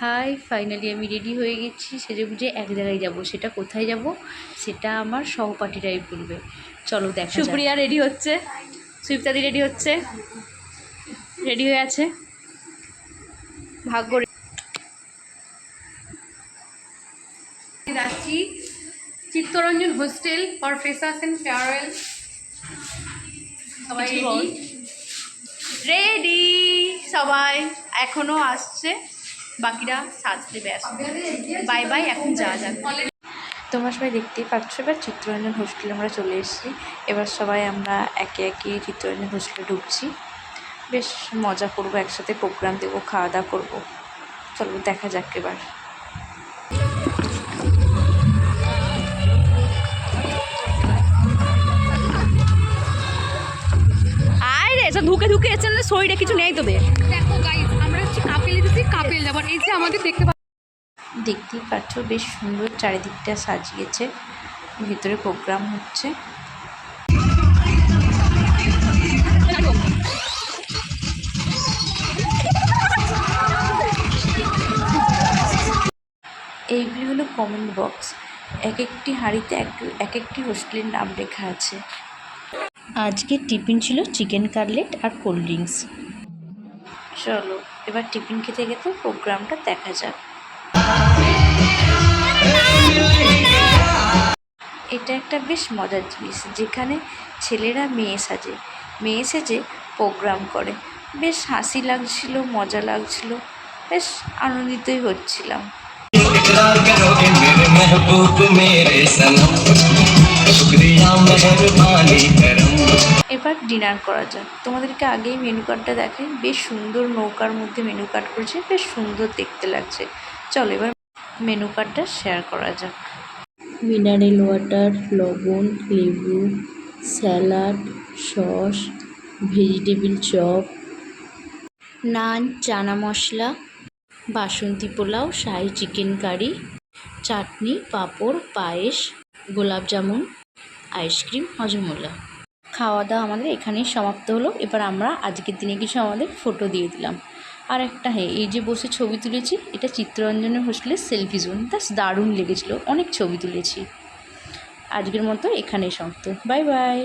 High, finally আমি ready হয়ে গেছি, সেজেগুজে এক জায়গায় যাব। সেটা কোথায় যাব সেটা আমার সহপাঠীরাই বলবে। চলো দেখা যাক। সুপ্রিয়া রেডি হচ্ছে, সুইপ্তাদি রেডি হচ্ছে, রেডি হয়ে আছে। ভাগ্য যাচ্ছি Chittaranjan hostel for freshers and farewell. সবাই রেডি রেডি, সবাই এখনো আসছে, বাকিরা সাজতে ব্যস্ত। বাই বাই, এখন যা যাক। তোমরা সবাই দেখতেই পাচ্ছ, এবার চিত্তরঞ্জন হোস্টেলে আমরা চলে এসেছি। এবার সবাই আমরা একে একে চিত্তরঞ্জন হোস্টেলে ঢুকছি। বেশ মজা করবো, একসাথে প্রোগ্রাম দেবো, খাওয়া দাওয়া করবো। চলো দেখা যাক এবার। আয় রে, সব ধুকে ধুকে এসেছে না, শরীরে কিছু নেই তোদের। দেখো গাইস, আমরা হচ্ছে কাপেল এসেছি, কাপেল যাবার। এই যে আমাদের দেখতেই পাচ্ছ বেশ সুন্দর চারিদিকটা সাজিয়েছে, ভিতরে প্রোগ্রাম হচ্ছে। এইগুলি হলো কমেন্ট বক্স, এক একটি হাঁড়িতে এক একটি হোস্টেলের নাম লেখা আছে। আজকে টিফিন ছিল চিকেন কাটলেট আর কোল্ড ড্রিঙ্কস। চলো এবার টিফিন খেতে খেতে প্রোগ্রামটা দেখা যাক। এটা একটা বেশ মজার জিনিস, যেখানে ছেলেরা মেয়ে সেজে প্রোগ্রাম করে। বেশ হাসি লাগছিল, মজা লাগছিল, বেশ আনন্দিতই হচ্ছিলাম। এবার ডিনার করা যাক। তোমাদেরকে আগেই মেনু কার্ডটা দেখাই। বেশ সুন্দর নৌকার মধ্যে মেনু কার্ড করেছে, বেশ সুন্দর দেখতে লাগছে। চলো এবার মেনু কার্ডটা শেয়ার করা যাক। মিনারেল ওয়াটার, লবণ, লেবু, স্যালাড, সস, ভেজিটেবিল চপ, নান, চানা মশলা, বাসন্তী পোলাও, শাহি চিকেন কারি, চাটনি, পাঁপড়, পায়েস, গোলাপ জামুন, আইসক্রিম, হজমোলা। খাওয়া দাওয়া আমাদের এখানেই সমাপ্ত হলো। এবার আমরা আজকের দিনে কিছু আমাদের ফটো দিয়ে দিলাম। আর একটা হ্যাঁ, এই যে বসে ছবি তুলেছি, এটা চিত্তরঞ্জনের হোস্টেলের সেলফি জোন। বেশ দারুণ লেগেছিলো, অনেক ছবি তুলেছি। আজকের মতো এখানেই সমাপ্ত। Bye bye.